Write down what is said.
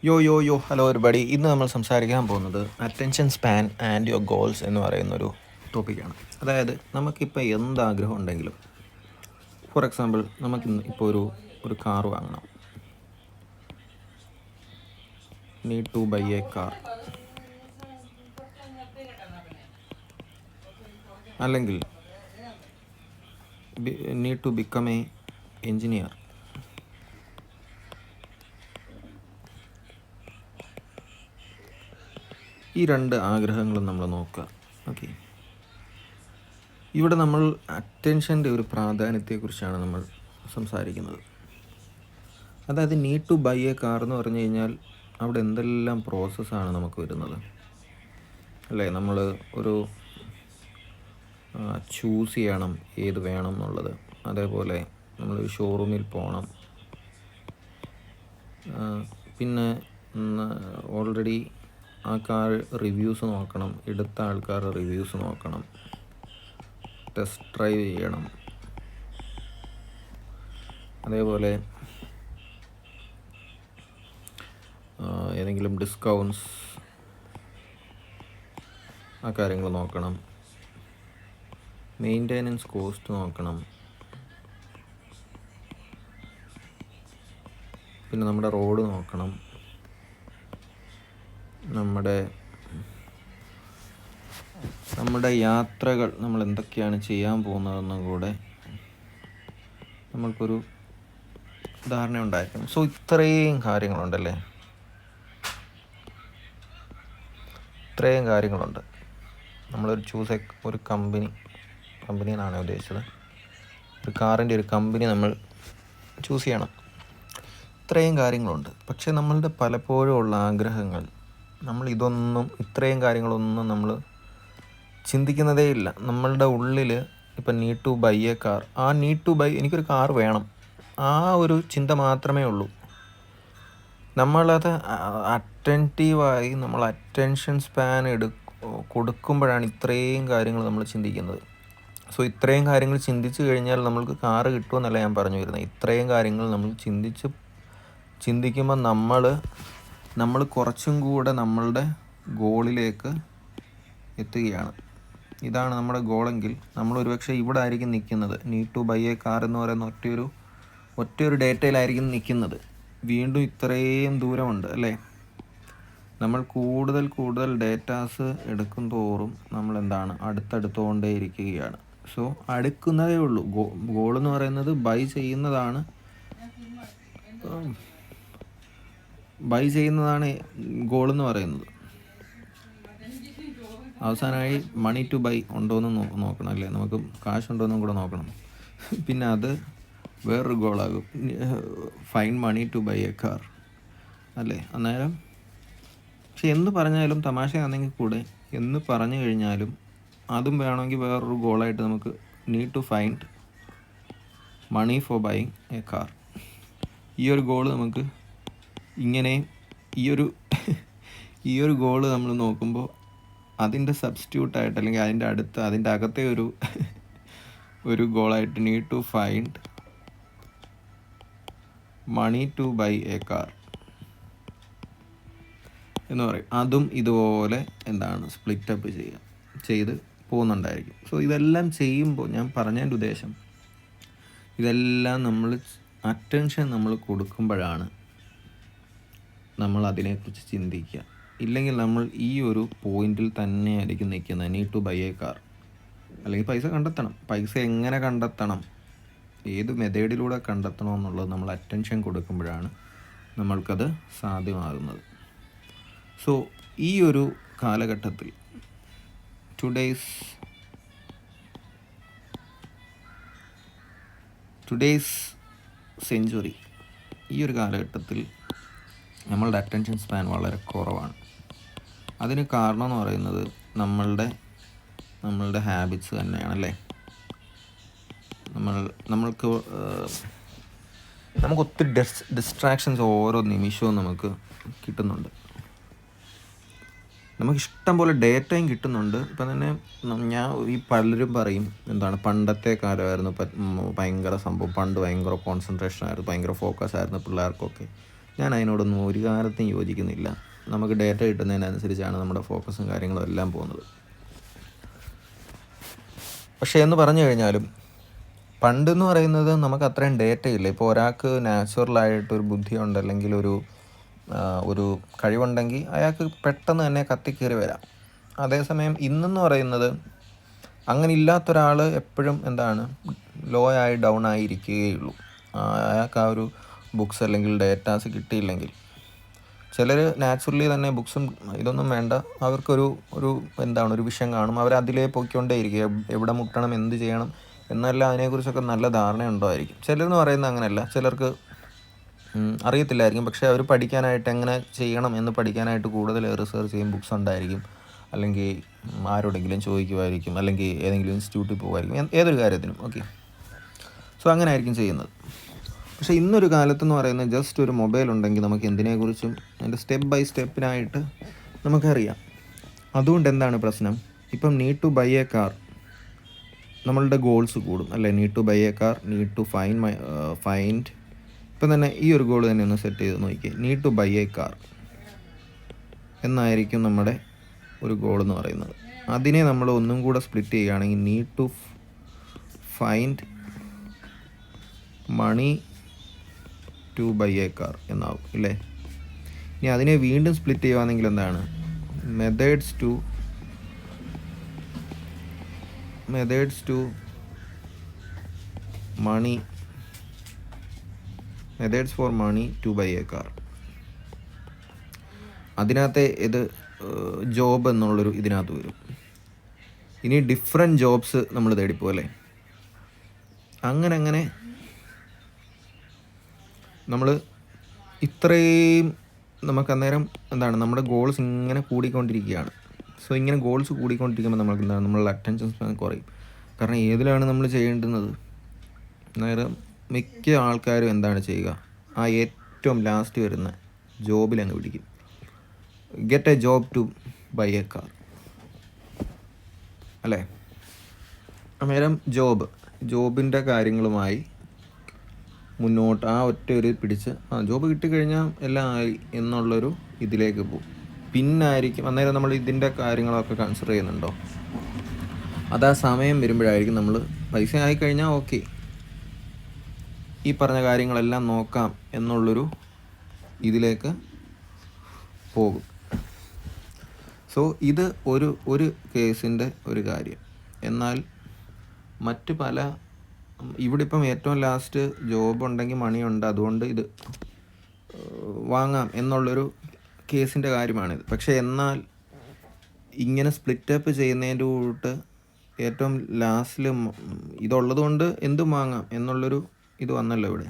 Hello ഒരുപടി ഇന്ന് നമ്മൾ സംസാരിക്കാൻ പോകുന്നത് attention span and your goals എന്ന് പറയുന്നൊരു ടോപ്പിക്കാണ്. അതായത് നമുക്കിപ്പോൾ എന്താഗ്രഹം ഉണ്ടെങ്കിലും, ഫോർ എക്സാമ്പിൾ നമുക്കിന്ന് ഇപ്പോൾ ഒരു കാർ വാങ്ങണം, need to buy a car, അല്ലെങ്കിൽ need to become a engineer. ഈ രണ്ട് ആഗ്രഹങ്ങളും നമ്മൾ നോക്കുക. ഓക്കെ, ഇവിടെ നമ്മൾ അറ്റൻഷൻ്റെ ഒരു പ്രാധാന്യത്തെക്കുറിച്ചാണ് നമ്മൾ സംസാരിക്കുന്നത്. അതായത് need to buy a car എന്ന് പറഞ്ഞു കഴിഞ്ഞാൽ അവിടെ എന്തെല്ലാം പ്രോസസ്സാണ് നമുക്ക് വരുന്നത്, അല്ലേ? നമ്മൾ ഒരു ചൂസ് ചെയ്യണം ഏത് വേണം എന്നുള്ളത്. അതേപോലെ നമ്മളൊരു ഷോറൂമിൽ പോകണം, പിന്നെ ഓൾറെഡി ആ കാർ റിവ്യൂസ് നോക്കണം, എടുത്ത ആൾക്കാരുടെ റിവ്യൂസ് നോക്കണം, ടെസ്റ്റ് ഡ്രൈവ് ചെയ്യണം. അതേപോലെ ഏതെങ്കിലും ഡിസ്കൗണ്ട്സ്, ആ കാര്യങ്ങൾ നോക്കണം, മെയിൻ്റെനൻസ് കോസ്റ്റ് നോക്കണം, പിന്നെ നമ്മുടെ റോഡ് നോക്കണം, നമ്മുടെ യാത്രകൾ നമ്മൾ എന്തൊക്കെയാണ് ചെയ്യാൻ പോകുന്നതെന്നും കൂടെ നമ്മൾക്കൊരു ധാരണ ഉണ്ടായിരിക്കണം. സോ ഇത്രയും കാര്യങ്ങളുണ്ടല്ലേ, ഇത്രയും കാര്യങ്ങളുണ്ട്. നമ്മളൊരു ഒരു കമ്പനി എന്നാണ് ഉദ്ദേശിച്ചത്, ഒരു കാറിൻ്റെ ഒരു കമ്പനി നമ്മൾ ചൂസ് ചെയ്യണം. ഇത്രയും കാര്യങ്ങളുണ്ട്. പക്ഷേ നമ്മളുടെ പലപ്പോഴും ഉള്ള ആഗ്രഹങ്ങൾ, ഇത്രയും കാര്യങ്ങളൊന്നും നമ്മൾ ചിന്തിക്കുന്നതേ ഇല്ല. നമ്മളുടെ ഉള്ളിൽ ഇപ്പം need to buy a car, എനിക്കൊരു കാർ വേണം, ആ ഒരു ചിന്ത മാത്രമേ ഉള്ളൂ. നമ്മളത് അറ്റൻറ്റീവായി നമ്മൾ അറ്റൻഷൻ സ്പാൻ കൊടുക്കുമ്പോഴാണ് ഇത്രയും കാര്യങ്ങൾ നമ്മൾ ചിന്തിക്കുന്നത്. സോ ഇത്രയും കാര്യങ്ങൾ ചിന്തിച്ചു കഴിഞ്ഞാൽ നമ്മൾക്ക് കാറ് കിട്ടുമെന്നല്ല ഞാൻ പറഞ്ഞു വരുന്നത്. ഇത്രയും കാര്യങ്ങൾ നമ്മൾ ചിന്തിക്കുമ്പോൾ നമ്മൾ കുറച്ചും കൂടെ നമ്മളുടെ ഗോളിലേക്ക് എത്തുകയാണ്. ഇതാണ് നമ്മുടെ ഗോളെങ്കിൽ നമ്മൾ ഒരുപക്ഷെ ഇവിടെ ആയിരിക്കും നിൽക്കുന്നത്. Need to buy a car എന്ന് പറയുന്ന ഒറ്റയൊരു ഡേറ്റയിലായിരിക്കും നിൽക്കുന്നത്. വീണ്ടും ഇത്രയും ദൂരമുണ്ട്, അല്ലേ? നമ്മൾ കൂടുതൽ ഡേറ്റാസ് എടുക്കും തോറും നമ്മൾ അടുത്തടുത്തുകൊണ്ടേ ഇരിക്കുകയാണ്. സോ അടുക്കുന്നതേ ഉള്ളൂ. ഗോളെന്ന് പറയുന്നത് ബൈ ചെയ്യുന്നതാണ് ഗോളെന്ന് പറയുന്നത്. അവസാനമായി മണി ടു ബൈ ഉണ്ടോയെന്ന് നോക്കണം, അല്ലേ? നമുക്ക് കാശുണ്ടോയെന്നും കൂടെ നോക്കണം. പിന്നെ അത് വേറൊരു ഗോളാകും, find money to buy a car, അല്ലേ? അന്നേരം പക്ഷെ എന്ന് പറഞ്ഞാലും, തമാശയാണെങ്കിൽ കൂടെ എന്ന് പറഞ്ഞു കഴിഞ്ഞാലും അതും വേണമെങ്കിൽ വേറൊരു ഗോളായിട്ട് നമുക്ക് need to find money for buying a car. ഈ ഒരു ഗോള് നമുക്ക് ഇങ്ങനെ ഈ ഒരു ഗോള് നമ്മൾ നോക്കുമ്പോൾ അതിൻ്റെ സബ്സ്റ്റിറ്റ്യൂട്ടായിട്ട്, അല്ലെങ്കിൽ അതിൻ്റെ അകത്തെ ഒരു ഗോളായിട്ട് need to find money to buy a car എന്ന് പറയും. അതും ഇതുപോലെ സ്പ്ലിറ്റപ്പ് ചെയ്ത് പോകുന്നുണ്ടായിരിക്കും. സോ ഇതെല്ലാം ചെയ്യുമ്പോൾ ഞാൻ പറഞ്ഞതിൻ്റെ ഉദ്ദേശം, ഇതെല്ലാം അറ്റൻഷൻ നമ്മൾ കൊടുക്കുമ്പോഴാണ് നമ്മൾ അതിനെക്കുറിച്ച് ചിന്തിക്കുക. ഇല്ലെങ്കിൽ നമ്മൾ ഈ ഒരു പോയിന്റിൽ തന്നെ ആയിരിക്കും നിൽക്കുന്നത്, need to buy a car. അല്ലെങ്കിൽ പൈസ എങ്ങനെ കണ്ടെത്തണം, ഏത് മെത്തേഡിലൂടെ കണ്ടെത്തണം എന്നുള്ളത് നമ്മൾ അറ്റൻഷൻ കൊടുക്കുമ്പോഴാണ് നമ്മൾക്കത് സാധ്യമാകുന്നത്. സോ ഈ ഒരു കാലഘട്ടത്തിൽ, ടുഡേയ്സ് സെഞ്ച്വറി, ഈ ഒരു കാലഘട്ടത്തിൽ നമ്മളുടെ അറ്റൻഷൻ സ്പാൻ വളരെ കുറവാണ്. അതിന് കാരണം എന്ന് പറയുന്നത് നമ്മളുടെ ഹാബിറ്റ്സ് തന്നെയാണല്ലേ. നമുക്ക് ഒത്തിരി ഡിസ്ട്രാക്ഷൻസ് ഓരോ നിമിഷവും നമുക്ക് കിട്ടുന്നുണ്ട്. നമുക്ക് ഇഷ്ടം പോലെ ഡേറ്റയും കിട്ടുന്നുണ്ട്. ഇപ്പം തന്നെ പലരും പറയും പണ്ടത്തെ കാലമായിരുന്നു ഭയങ്കര സംഭവം, പണ്ട് ഭയങ്കര കോൺസെൻട്രേഷൻ ആയിരുന്നു, ഭയങ്കര ഫോക്കസ് ആയിരുന്നു പിള്ളേർക്കൊക്കെ. ഞാൻ അതിനോടൊന്നും ഒരു കാലത്തും യോജിക്കുന്നില്ല. നമുക്ക് ഡേറ്റ കിട്ടുന്നതിനനുസരിച്ചാണ് നമ്മുടെ ഫോക്കസും കാര്യങ്ങളും എല്ലാം പോകുന്നത്. പക്ഷേ എന്ന് പറഞ്ഞു കഴിഞ്ഞാലും പണ്ടെന്ന് പറയുന്നത് നമുക്ക് അത്രയും ഡേറ്റ ഇല്ല. ഇപ്പോൾ ഒരാൾക്ക് നാച്ചുറലായിട്ടൊരു ബുദ്ധിയുണ്ട്, അല്ലെങ്കിൽ ഒരു കഴിവുണ്ടെങ്കിൽ അയാൾക്ക് പെട്ടെന്ന് തന്നെ കത്തിക്കയറി വരാം. അതേസമയം ഇന്നെന്ന് പറയുന്നത് അങ്ങനെ ഇല്ലാത്തൊരാൾ എപ്പോഴും ലോ ആയി ഡൗൺ ആയി ഇരിക്കുകയുള്ളൂ. അയാൾക്ക് ആ ഒരു ബുക്സ് അല്ലെങ്കിൽ ഡേറ്റാസ് കിട്ടിയില്ലെങ്കിൽ, ചിലർ നാച്ചുറലി തന്നെ ബുക്സും ഇതൊന്നും വേണ്ട, അവർക്കൊരു ഒരു വിഷയം കാണും, അവരതിലേ പോയിക്കൊണ്ടേയിരിക്കുക, എവിടെ മുട്ടണം, എന്ത് ചെയ്യണം എന്നെല്ലാം അതിനെക്കുറിച്ചൊക്കെ നല്ല ധാരണയുണ്ടായിരിക്കും. ചിലരെന്ന് പറയുന്നത് അങ്ങനെയല്ല, ചിലർക്ക് അറിയത്തില്ലായിരിക്കും, പക്ഷേ അവർ പഠിക്കാനായിട്ട് എങ്ങനെ ചെയ്യണം എന്ന് പഠിക്കാനായിട്ട് കൂടുതൽ റിസർച്ച് ചെയ്യും, ബുക്സ് ഉണ്ടായിരിക്കും, അല്ലെങ്കിൽ ആരോടെങ്കിലും ചോദിക്കുമായിരിക്കും, അല്ലെങ്കിൽ ഏതെങ്കിലും ഇൻസ്റ്റിറ്റ്യൂട്ടിൽ പോകുമായിരിക്കും, ഏതൊരു കാര്യത്തിനും. ഓക്കെ, സോ അങ്ങനെ ആയിരിക്കും ചെയ്യുന്നത്. പക്ഷേ ഇന്നൊരു കാലത്തെന്ന് പറയുന്നത് ജസ്റ്റ് ഒരു മൊബൈൽ ഉണ്ടെങ്കിൽ നമുക്ക് എന്തിനെക്കുറിച്ചും അതിൻ്റെ സ്റ്റെപ്പ് ബൈ സ്റ്റെപ്പിനായിട്ട് നമുക്കറിയാം. അതുകൊണ്ട് എന്താണ് പ്രശ്നം? ഇപ്പം need to buy a car, നമ്മളുടെ ഗോൾസ് കൂടും അല്ലേ? Need to buy a car, need to find ഇപ്പം തന്നെ ഈ ഒരു ഗോൾ തന്നെ ഒന്ന് സെറ്റ് ചെയ്ത് നോക്കിയേ. Need to buy a car എന്നായിരിക്കും നമ്മുടെ ഒരു ഗോൾ എന്ന് പറയുന്നത്. അതിനെ നമ്മൾ ഒന്നും കൂടെ സ്പ്ലിറ്റ് ചെയ്യുകയാണെങ്കിൽ need to find money to buy a car എന്നാവും ഇല്ലേ? ഇനി അതിനെ വീണ്ടും സ്പ്ലിറ്റ് ചെയ്യുകയാണെങ്കിൽ എന്താണ്? Methods to money, methods for money to buy a car. അതിനകത്തെ ഇത് ജോബ് എന്നുള്ളൊരു ഇതിനകത്ത് വരും. ഇനി ഡിഫറെൻറ്റ് ജോബ്സ് നമ്മൾ തേടിപ്പോ അല്ലേ? അങ്ങനെ നമ്മൾ ഇത്രയും നമുക്ക് അന്നേരം നമ്മുടെ ഗോൾസ് ഇങ്ങനെ കൂടിക്കൊണ്ടിരിക്കുകയാണ്. സോ ഇങ്ങനെ ഗോൾസ് കൂടിക്കൊണ്ടിരിക്കുമ്പോൾ നമുക്ക് നമ്മളുടെ അറ്റൻഷൻ സ്പാൻ കുറയും. കാരണം ഏതിലാണ് നമ്മൾ ചെയ്യേണ്ടുന്നത്? അന്നേരം മിക്ക ആൾക്കാരും എന്താണ് ചെയ്യുക? ആ ഏറ്റവും ലാസ്റ്റ് വരുന്ന ജോബിൽ അങ്ങ് പിടിക്കും. Get a job to buy a car അല്ലേ? അന്നേരം ജോബിൻ്റെ കാര്യങ്ങളുമായി മുന്നോട്ട് ആ ഒറ്റ ഒരു പിടിച്ച് ജോബ് കിട്ടിക്കഴിഞ്ഞാൽ എല്ലാം ആയി എന്നുള്ളൊരു ഇതിലേക്ക് പോകും. പിന്നായിരിക്കും അന്നേരം നമ്മൾ ഇതിൻ്റെ കാര്യങ്ങളൊക്കെ കൺസിഡർ ചെയ്യുന്നുണ്ടോ? അതാ സമയം വരുമ്പോഴായിരിക്കും നമ്മൾ പൈസ ആയിക്കഴിഞ്ഞാൽ ഓക്കെ, ഈ പറഞ്ഞ കാര്യങ്ങളെല്ലാം നോക്കാം എന്നുള്ളൊരു ഇതിലേക്ക് പോകും. സോ ഇത് ഒരു കേസിൻ്റെ ഒരു കാര്യം. എന്നാൽ മറ്റ് പല ഇവിടെ ഇപ്പം ഏറ്റവും ലാസ്റ്റ് ജോബ് ഉണ്ടെങ്കിൽ മണിയുണ്ട്, അതുകൊണ്ട് ഇത് വാങ്ങാം എന്നുള്ളൊരു കേസിൻ്റെ കാര്യമാണിത്. പക്ഷേ എന്നാൽ ഇങ്ങനെ സ്പ്ലിറ്റപ്പ് ചെയ്യുന്നതിൻ്റെ കൂട്ട് ഏറ്റവും ലാസ്റ്റിൽ ഇതുള്ളത് കൊണ്ട് എന്തും വാങ്ങാം എന്നുള്ളൊരു ഇത് വന്നല്ലോ ഇവിടെ.